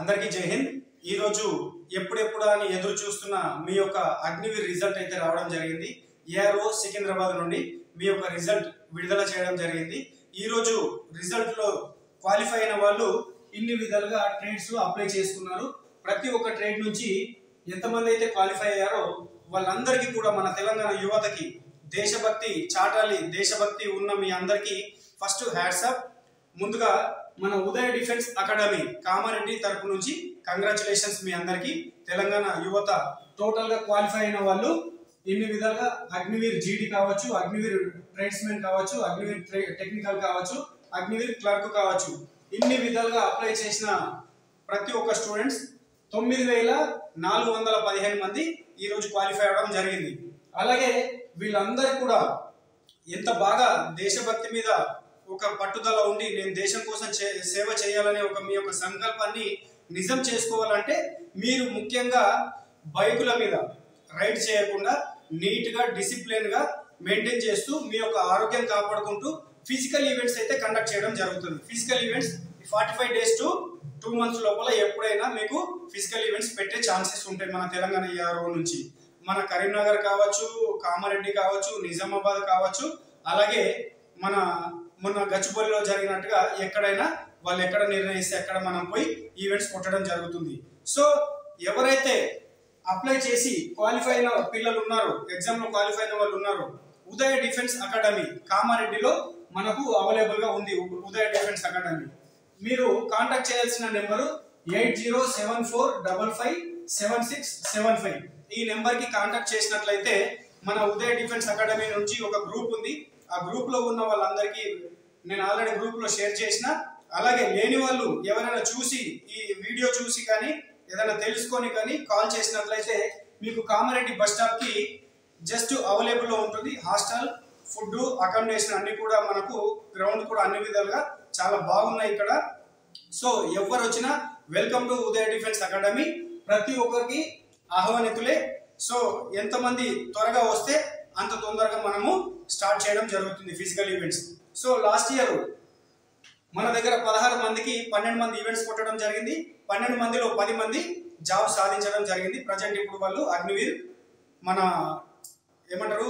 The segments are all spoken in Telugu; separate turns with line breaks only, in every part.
అందరికీ జై హింద్। ఈ రోజు ఎప్పుడెప్పుడు అని ఎదురు చూస్తున్న మీ యొక్క అగ్నివీర్ రిజల్ట్ అయితే రావడం జరిగింది। ఏఆర్ఓ సికింద్రాబాద్ నుండి మీ యొక్క రిజల్ట్ విడుదల చేయడం జరిగింది। ఈ రోజు రిజల్ట్ లో క్వాలిఫై అయిన వాళ్ళు ఇన్ని విధాలుగా ట్రేడ్స్ లో అప్లై చేసుకున్నారు। ప్రతి ఒక్క ట్రేడ్ నుంచి ఎంతమంది అయితే క్వాలిఫై అయ్యారో వాళ్ళందరికీ కూడా మన తెలంగాణ యువతకి దేశభక్తి చాటాలి, దేశభక్తి ఉన్న మీ అందరికీ ఫస్ట్ హ్యాట్స్ ఆఫ్। ముందుగా మన ఉదయ డిఫెన్స్ అకాడమీ కామారెడ్డి తరపు నుంచి కంగ్రాచులేషన్స్ మీ అందరికి। తెలంగాణ యువత టోటల్ గా క్వాలిఫై అయిన వాళ్ళు ఇన్ని విధాలుగా అగ్నివీర్ జీడీ కావచ్చు, అగ్నివీర్ ట్రేడ్స్మెన్ కావచ్చు, అగ్నివీర్ టెక్నికల్ కావచ్చు, అగ్నివీర్ క్లర్క్ కావచ్చు, ఇన్ని విధాలుగా అప్లై చేసిన ప్రతి ఒక్క స్టూడెంట్స్ 9415 మంది ఈ రోజు క్వాలిఫై అవడం జరిగింది। అలాగే వీళ్ళందరూ కూడా ఎంత బాగా దేశభక్తి మీద ఒక పట్టుదల ఉండి నేను దేశం కోసం సేవ చేయాలనే ఒక మీ యొక్క సంకల్పాన్ని నిజం చేసుకోవాలంటే మీరు ముఖ్యంగా బైకుల మీద రైడ్ చేయకుండా నీట్ గా డిసిప్లిన్ గా మెయింటైన్ చేస్తూ మీ యొక్క ఆరోగ్యం కాపాడుకుంటూ ఫిజికల్ ఈవెంట్స్ అయితే కండక్ట్ చేయడం జరుగుతుంది। Physical events 45 days to 2 months లోపల ఎప్పుడైనా మీకు ఫిజికల్ ఈవెంట్స్ పెట్టే ఛాన్సెస్ ఉంటాయి మన తెలంగాణ ఏఆర్ఓ నుంచి। మన కరీంనగర్ కావచ్చు, కామారెడ్డి కావచ్చు, నిజామాబాద్ కావచ్చు, అలాగే మొన్న గచ్చిబౌలిలో జరిగినట్టుగా ఎక్కడైనా వాళ్ళు ఎక్కడ నిర్ణయిస్తే అక్కడ మనం పోయి ఈవెంట్స్ కొట్టడం జరుగుతుంది। సో ఎవరైతే అప్లై చేసి క్వాలిఫై అయిన పిల్లలు ఉన్నారో, ఎగ్జామ్ లో క్వాలిఫై అయిన వాళ్ళు ఉన్నారు, ఉదయ డిఫెన్స్ అకాడమీ కామారెడ్డిలో మనకు అవైలబుల్ గా ఉంది। ఉదయ డిఫెన్స్ అకాడమీ మీరు కాంటాక్ట్ చేయాల్సిన నెంబరు 8074557675। ఈ నెంబర్ కి కాంటాక్ట్ చేసినట్లయితే మన ఉదయ డిఫెన్స్ అకాడమీ నుంచి ఒక గ్రూప్ ఉంది। ఆ గ్రూప్ లో ఉన్న వాళ్ళందరికీ నేను ఆల్రెడీ గ్రూప్ లో షేర్ చేసిన, అలాగే లేని వాళ్ళు ఎవరైనా చూసి ఈ వీడియో చూసి కానీ ఏదైనా తెలుసుకొని కానీ కాల్ చేసినట్లయితే మీకు కామారెడ్డి బస్ స్టాప్ కి జస్ట్ అవైలబుల్ లో ఉంటుంది। హాస్టల్, ఫుడ్, అకామిడేషన్ అన్ని కూడా మనకు, గ్రౌండ్ కూడా అన్ని విధాలుగా చాలా బాగున్నాయి ఇక్కడ। సో ఎవరు వచ్చినా welcome to Udaya defence academy, ప్రతి ఒక్కరికి ఆహ్వానితులే। సో ఎంతమంది త్వరగా వస్తే అంత తొందరగా మనము స్టార్ట్ చేయడం జరుగుతుంది physical events. So last year మన దగ్గర 16 మందికి 12 మంది ఈవెంట్స్ కొట్టడం జరిగింది। 12 మందిలో 10 మంది జాబ్ సాధించడం జరిగింది। ప్రజెంట్ ఇప్పుడు వాళ్ళు అగ్నివీర్ మన ఏమంటారు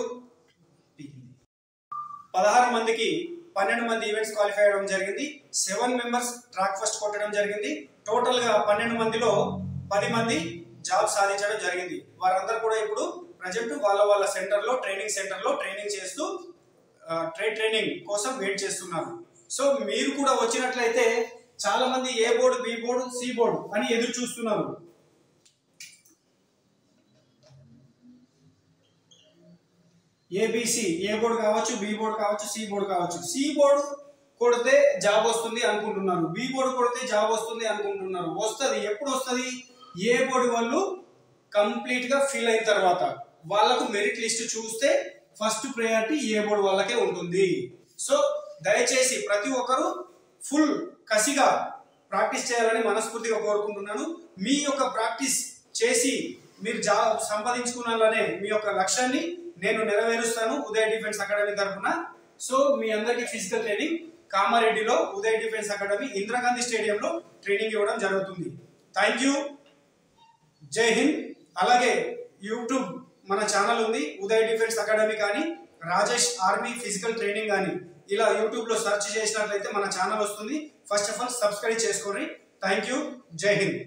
16 మందికి 12 మంది ఈవెంట్స్ క్వాలిఫై అవ్వడం జరిగింది। 7 మెంబర్స్ ట్రాక్ ఫస్ట్ కొట్టడం జరిగింది। టోటల్ గా 12 మందిలో 10 మంది జాబ్ సాధించడం జరిగింది। వారందరూ కూడా ఇప్పుడు ప్రజెంట్ వాళ్ళ సెంటర్ లో ట్రైనింగ్ చేస్తూ ట్రైనింగ్ కోసం వెయిట్ చేస్తున్నారు। సో మీరు కూడా వచ్చినట్లయితే చాలా మంది A board, B board, C board అని ఎదురు చూస్తున్నారు। ఏబిసి ఏ బోర్డు కావచ్చు, బి బోర్డు కావచ్చు, సి బోర్డు కావచ్చు। సి బోర్డు కొడితే జాబ్ వస్తుంది అనుకుంటున్నారు, బి బోర్డు కొడితే జాబ్ వస్తుంది అనుకుంటున్నారు। వస్తుంది, ఎప్పుడు వస్తుంది? ఏ బోర్డు వాళ్ళు కంప్లీట్ గా ఫిల్ అయిన తర్వాత వాళ్ళకు మెరిట్ లిస్ట్ చూస్తే ఫస్ట్ ప్రయారిటీ ఏ బోర్డు వాళ్ళకే ఉంటుంది। సో దయచేసి ప్రతి ఒక్కరు ఫుల్ కసిగా ప్రాక్టీస్ చేయాలని మనస్ఫూర్తిగా కోరుకుంటున్నాను। మీ యొక్క ప్రాక్టీస్ చేసి మీరు జాబ్ సంపాదించుకున్నారనే మీ యొక్క లక్ష్యాన్ని నేను నెరవేరుస్తాను ఉదయ డిఫెన్స్ అకాడమీ తరఫున। సో మీ అందరికీ ఫిజికల్ ట్రైనింగ్ కామారెడ్డిలో ఉదయ డిఫెన్స్ అకాడమీ ఇందిరాగాంధీ స్టేడియంలో ట్రైనింగ్ ఇవ్వడం జరుగుతుంది। థ్యాంక్ యూ, జై హింద్। అలాగే యూట్యూబ్ మన ఛానల్ ఉంది, ఉదయ డిఫెన్స్ అకాడమీ కానీ రాజేష్ ఆర్మీ ఫిజికల్ ట్రైనింగ్ కానీ ఇలా యూట్యూబ్ లో సెర్చ్ చేసినట్లయితే మన ఛానల్ వస్తుంది। ఫస్ట్ ఆఫ్ ఆల్ సబ్స్క్రైబ్ చేసుకోండి। థ్యాంక్ యూ, జై హింద్।